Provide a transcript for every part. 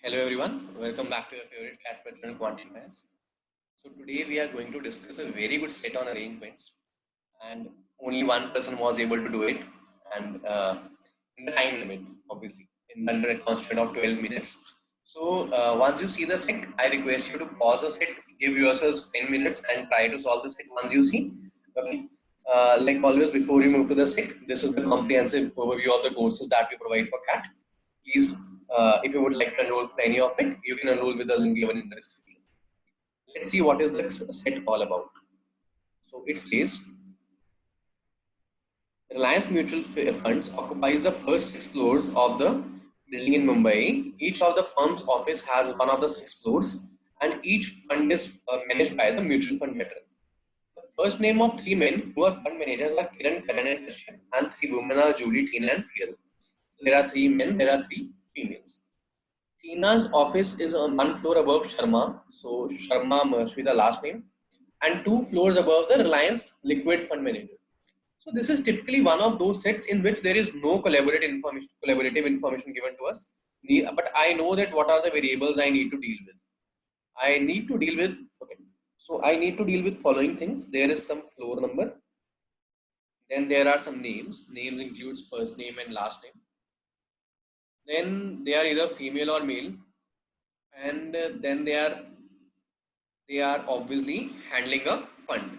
Hello everyone, welcome back to your favorite cat pattern quantifiers. So today we are going to discuss a very good set on arrangements, and only one person was able to do it, and in the time limit, obviously, in under a constant of 12 minutes. So once you see the set, I request you to pause the set, give yourselves 10 minutes and try to solve the set once you see. Okay. Like always, before you move to the set, this is the comprehensive overview of the courses that we provide for CAT. Please, if you would like to enroll for any of it, you can enroll with the link given in the description. Let's see what is the set all about. So it says, Reliance Mutual Funds occupies the first 6 floors of the building in Mumbai. Each of the firm's office has one of the 6 floors, and each fund is managed by the mutual fund veteran. The first name of 3 men who are fund managers are Kiran, Karan, and Kashyap, and 3 women are Julie, Tina, and Priyal. So there are 3 men, there are 3 females. Tina's office is on 1 floor above Sharma, so Sharma must be the last name, and 2 floors above the Reliance Liquid Fund Manager. So this is typically one of those sets in which there is no collaborative information given to us. But I know that what are the variables I need to deal with. I need to deal with, okay. So I need to deal with following things. There is some floor number. Then there are some names. Names includes first name and last name. Then they are either female or male. And then they are obviously handling a fund.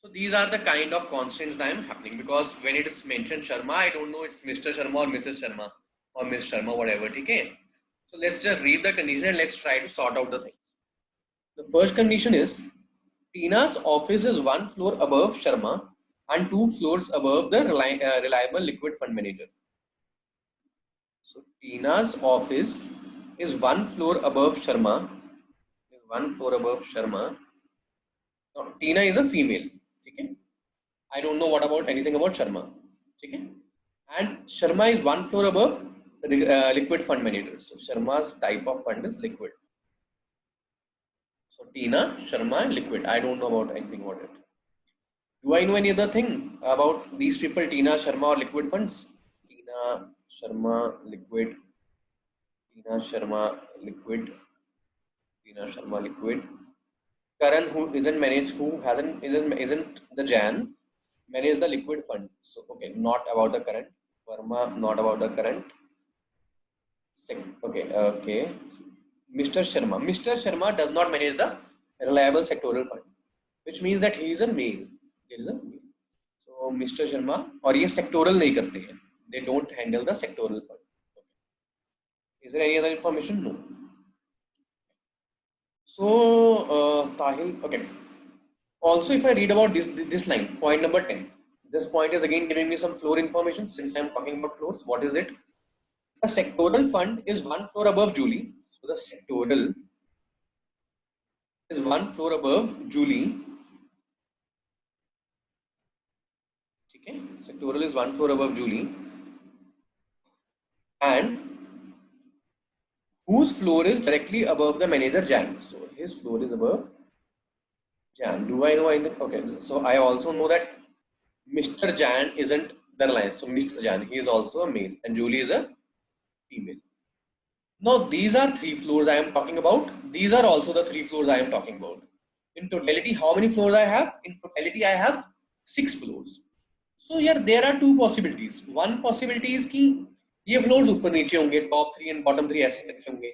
So these are the kind of constants that I am happening, because when it is mentioned Sharma, I don't know it's Mr. Sharma or Mrs. Sharma or Miss Sharma, whatever. Okay. So let's just read the condition and let's try to sort out the things. The first condition is Tina's office is 1 floor above Sharma and 2 floors above the reliable liquid fund manager. So Tina's office is 1 floor above Sharma. Is 1 floor above Sharma. Now, Tina is a female. Okay. I don't know what about anything about Sharma. Okay. And Sharma is 1 floor above liquid fund manager. So Sharma's type of fund is liquid. So Tina, Sharma, liquid. I don't know about anything about it. Do I know any other thing about these people? Tina, Sharma, or liquid funds? Tina, Sharma, liquid. Tina, Sharma, liquid. Tina, Sharma, liquid. Karan, who isn't managed, who isn't the Jan, manage the liquid fund. So okay, not about the current. Verma, not about the current. Okay. Mr. Sharma does not manage the reliable sectoral fund, which means that he is a male. There is a male. So Mr. Sharma और ये sectoral नहीं करते हैं. They don't handle the sectoral fund. Is there any other information? No. So Tahil, okay. Also, if I read about this line, point number 10, this point is again giving me some floor information. Since I'm talking about floors, what is it? The sectoral fund is 1 floor above Julie. So the sectoral is 1 floor above Julie. Okay, sectoral is 1 floor above Julie, and whose floor is directly above the manager Jan. So his floor is above Jan. Do I know anything? Okay, so I also know that Mr. Jan isn't the Reliance. So Mr. Jan, he is also a male, and Julie is a female. Now these are 3 floors I am talking about. These are also the 3 floors I am talking about. In totality, how many floors I have? In totality, I have 6 floors. So here there are 2 possibilities. One possibility is कि ये floors ऊपर नीचे होंगे, top 3 and bottom 3 ऐसे करके होंगे,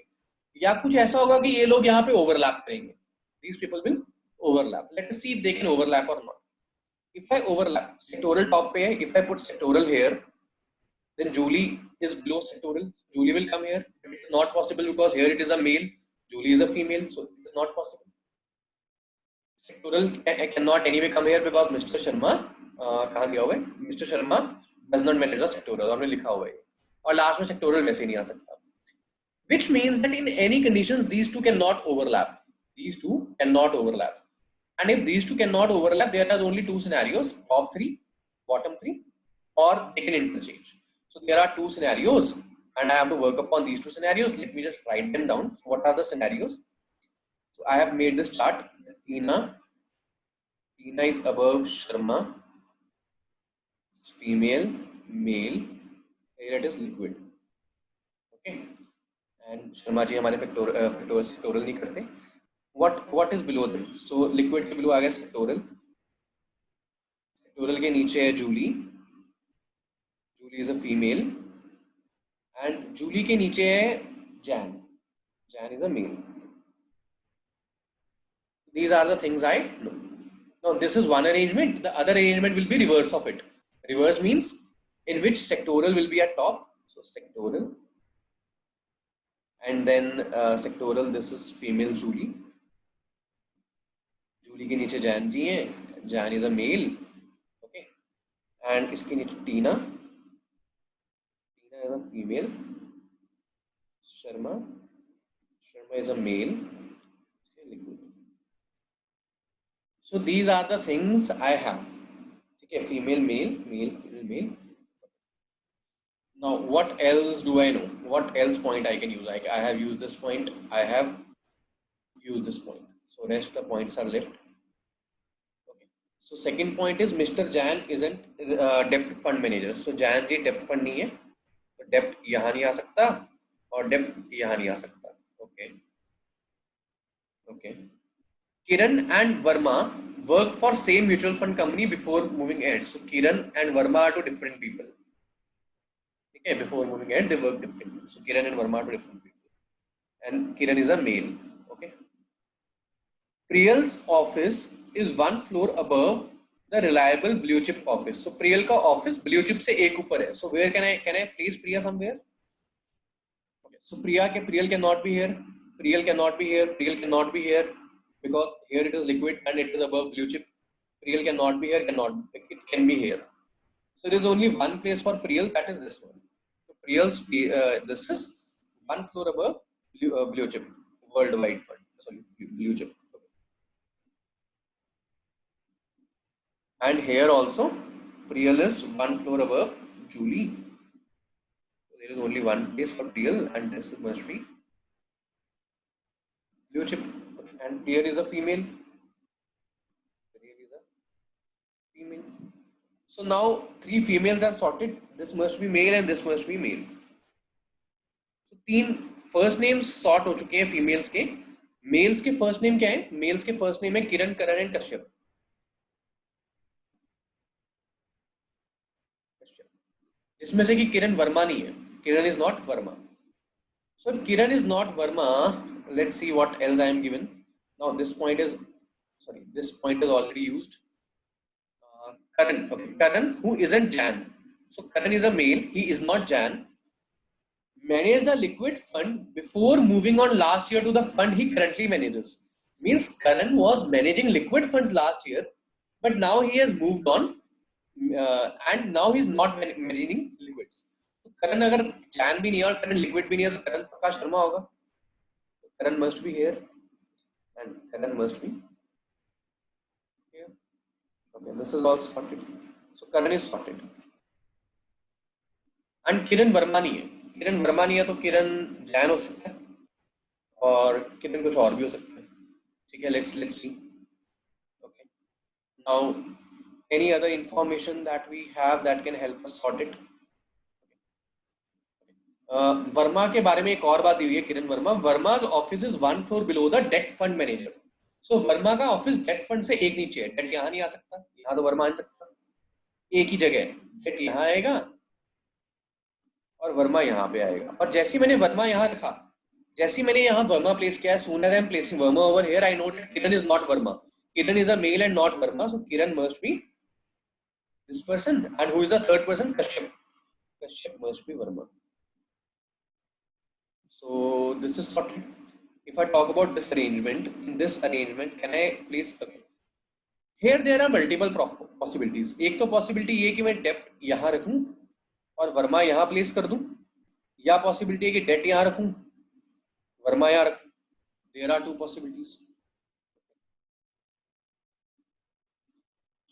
या कुछ ऐसा होगा कि ये लोग यहाँ पे overlap करेंगे. These people will overlap. Let us see if they can overlap or not. If I overlap, sectoral top पे है. If I put sectoral here, then Julie is below sectoral. Julie will come here. It's not possible because here it is a male. Julie is a female, so it's not possible. Sectoral cannot anyway come here because Mr. Sharma कहाँ दिया हुआ है? Mr. Sharma does not manage the sectoral. हमने लिखा हुआ है. और last में sectoral वैसे नहीं आ सकता. Which means that in any conditions these two cannot overlap. These two cannot overlap. And if these two cannot overlap, there are only 2 scenarios: top 3, bottom 3, or they can interchange. So there are 2 scenarios, and I have to work upon these 2 scenarios. Let me just write them down. So what are the scenarios? So I have made this chart. Tina is above Sharma, female, male, here it is liquid. Okay. And Sharma ji हमारे sectoral नहीं करते. What is below them? So liquid के below आ गया sectoral. Sectoral के नीचे है Julie. Julie is a female. And Julie के नीचे है Jain. Jain is a male. These are the things I know. Now this is one arrangement. The other arrangement will be reverse of it. Reverse means in which sectoral will be at top. So sectoral, and then sectoral. This is female Julie. Julie के नीचे जैन जी हैं. Jan is a male. Okay. And इसके नीचे Tina. Tina is a female. Sharma. Sharma is a male. So these are the things I have. Okay, female, male, male, female, male. Now, what else do I know? What else point I can use? Like I have used this point. I have used this point. So rest the points are left. Okay. So second point is Mr. Jan isn't debt fund manager. So Jan ji debt fund नहीं है. तो debt यहाँ नहीं आ सकता और debt यहाँ नहीं आ सकता. Okay. Okay. Kiran and Verma worked for same mutual fund company before moving ahead. So Kiran and Verma are two different people. Okay, before moving ahead, they work differently. So Kiran and Verma are two different people. And Kiran is a male. Okay. Priyal's office is one floor above the reliable blue chip office. So Priyal का office blue chip से एक ऊपर है. So where can I place Priya somewhere? Okay. So Priyal cannot be here. Priyal cannot be here. Priyal cannot be here. Because here it is liquid and it is above blue chip. Priyal cannot be here, it can be here. So there is only one place for Priyal, that is this one. So Priyal's, this is one floor above blue chip, worldwide fund, sorry, blue chip. And here also, Priyal is one floor above Julie. So there is only one place for Priyal and this must be blue chip. And here is a female. Here is a female. So now three females are sorted. This must be male and this must be male. So तीन first names sort हो चुके हैं females के. Males के first name क्या है? Males के first name है किरण, करण and कश्यप. इसमें से कि किरण वर्मा नहीं है. Kiran is not Verma. So if Kiran is not Verma, let's see what else I am given. Now this point is already used. Karan, okay, Karan who isn't Jan. So Karan is a male, he is not Jan. Managed the liquid fund before moving on last year to the fund he currently manages. Means Karan was managing liquid funds last year, but now he has moved on and now he is not managing liquids. So Karan अगर Jan भी नहीं है और Karan liquid भी नहीं है तो Karan Prakash Sharma होगा. Karan must be here and Karan must be here. Okay, this is all sorted. So Karan is sorted. And Kiran Verma नहीं है. किरण वर्मा नहीं है तो किरण जैन हो सकता है और किरण कुछ और भी हो सकता है. ठीक है, let's see. Okay. Now, any other information that we have that can help us sort it? Verma के बारे में एक और बात दी हुई है. किरण Verma, वर्मा's office is one floor below the debt fund manager. So Verma का ऑफिस डेट फंड से एक नीचे है. डेट यहाँ नहीं आ सकता, यहाँ तो वर्मा आ सकता, एक ही जगह है. डेट यहाँ आएगा और वर्मा यहाँ पे आएगा. और जैसे मैंने वर्मा यहाँ रखा, जैसे मैंने यहाँ वर्मा प्लेस किया, soon as I am placing Verma over here, I know that Kiran is not Verma. Kiran is a male and not Verma, so Kiran must be this person. And who is the third person? Kashyap. Kashyap must be Verma. So this is sorted. If I talk about this arrangement, in this arrangement, can I place? Okay. Here there are multiple possibilities. एक तो possibility ये कि मैं डेप्ट यहाँ रखूँ और वर्मा यहाँ place कर दूं, या पॉसिबिलिटी है कि डेट यहाँ रखूं, वर्मा यहाँ रखूं. There are two possibilities.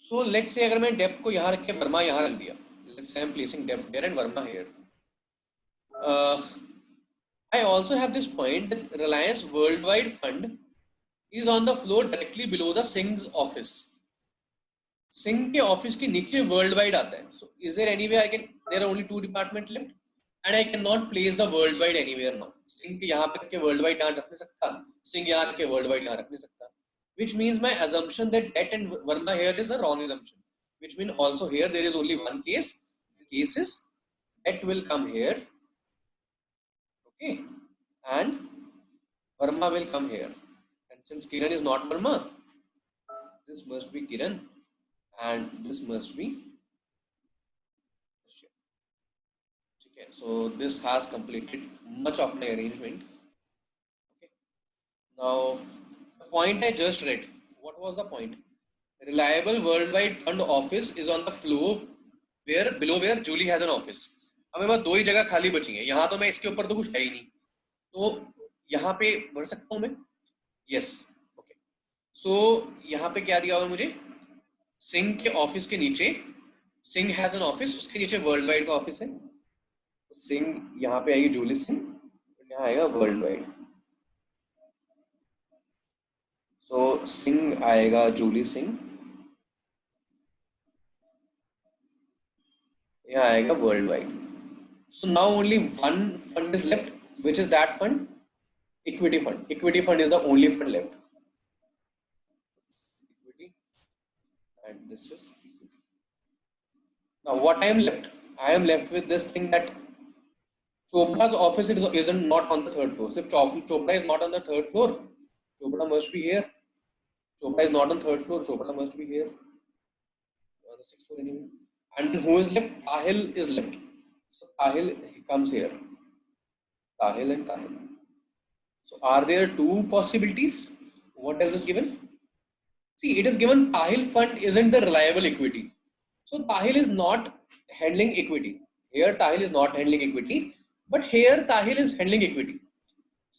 So let's say अगर मैं डेप्ट को यहाँ रख के वर्मा यहाँ रख दिया, let's say I am placing dept there and Verma here. I also have this point that Reliance Worldwide Fund is on the floor directly below the Singh's office. Singh के ऑफिस के नीचे वर्ल्ड वाइड आता है. So is there any way I can, there are only two department left. and I cannot place the worldwide anywhere now. Sing यहाँ पे के worldwide यहाँ रख नहीं सकता, sing यहाँ के worldwide यहाँ रख नहीं सकता, which means my assumption that det and varna here is a wrong assumption, which means also here there is only one case. The case is det will come here, okay, and Verma will come here, and since Kiran is not Verma, this must be Kiran and this must be Kashyap. Okay, so this has completed much of my arrangement. Okay. Now the point I just read, what was the point? Reliable Worldwide Fund office is on the floor where below where Julie has an office. अब मेरे पास दो ही जगह खाली बची है, यहाँ तो मैं इसके ऊपर तो कुछ है ही नहीं, तो यहाँ पे भर सकता हूँ मैं, यस, ओके। सो यहाँ पे क्या दिया हुआ है मुझे, सिंह के ऑफिस के नीचे, सिंह हैज एन ऑफिस, उसके नीचे वर्ल्ड वाइड का ऑफिस है, तो सिंह यहाँ पे आएगी जूली सिंह, यहाँ आएगा वर्ल्ड वाइड, सो सिंह आएगा जूली सिंह, यहाँ आएगा world wide. So now only one fund is left, which is that fund? Equity fund. Equity fund is the only fund left. Equity, and this is equity. Now what I am left? I am left with this thing that Chopra's office isn't not on the third floor. So if Chopra is not on the third floor, Chopra must be here. Chopra is not on third floor, Chopra must be here. On the sixth floor anyway. And who is left? Tahil is left. So Tahil comes here. Tahil and Tahil. So are there two possibilities? What else is given? See, it is given Tahil fund isn't the reliable equity. So Tahil is not handling equity. Here Tahil is not handling equity, but here Tahil is handling equity.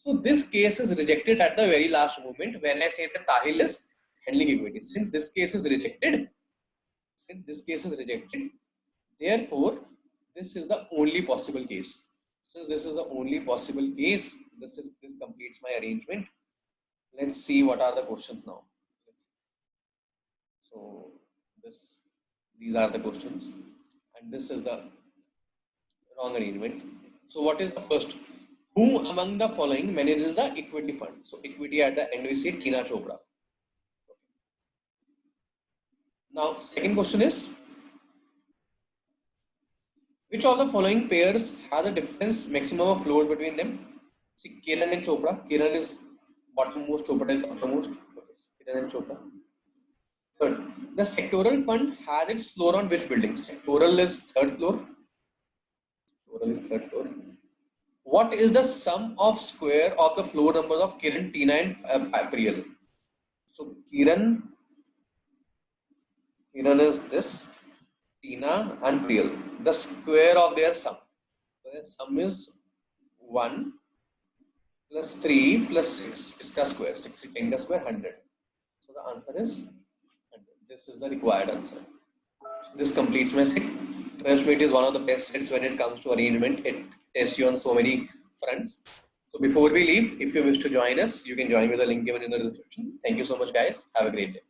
So this case is rejected at the very last moment when I say that Tahil is handling equity. Since this case is rejected, therefore this is the only possible case. Since this is the only possible case, this completes my arrangement. Let's see what are the questions now. So these are the questions, and this is the wrong arrangement. So what is the first? Who among the following manages the equity fund? So equity at the end we say Tina Chopra. Now second question is, which of the following pairs has a difference maximum of floors between them? See, Kiran and Chopra. Kiran is bottommost, Chopra is uppermost. Kiran and Chopra. Third, the sectoral fund has its floor on which building? Sectoral is third floor. What is the sum of square of the floor numbers of Kiran, Tina and Priyal? So Kiran is this, Tina and Priyal. The square of their sum. So their sum is 1 plus 3 plus 6. Iska square. 6 10 ka square 100. So the answer is 100. This is the required answer. So this completes my set. Trust me, it is one of the best sets when it comes to arrangement. It tests you on so many fronts. So before we leave, if you wish to join us, you can join with the link given in the description. Thank you so much, guys. Have a great day.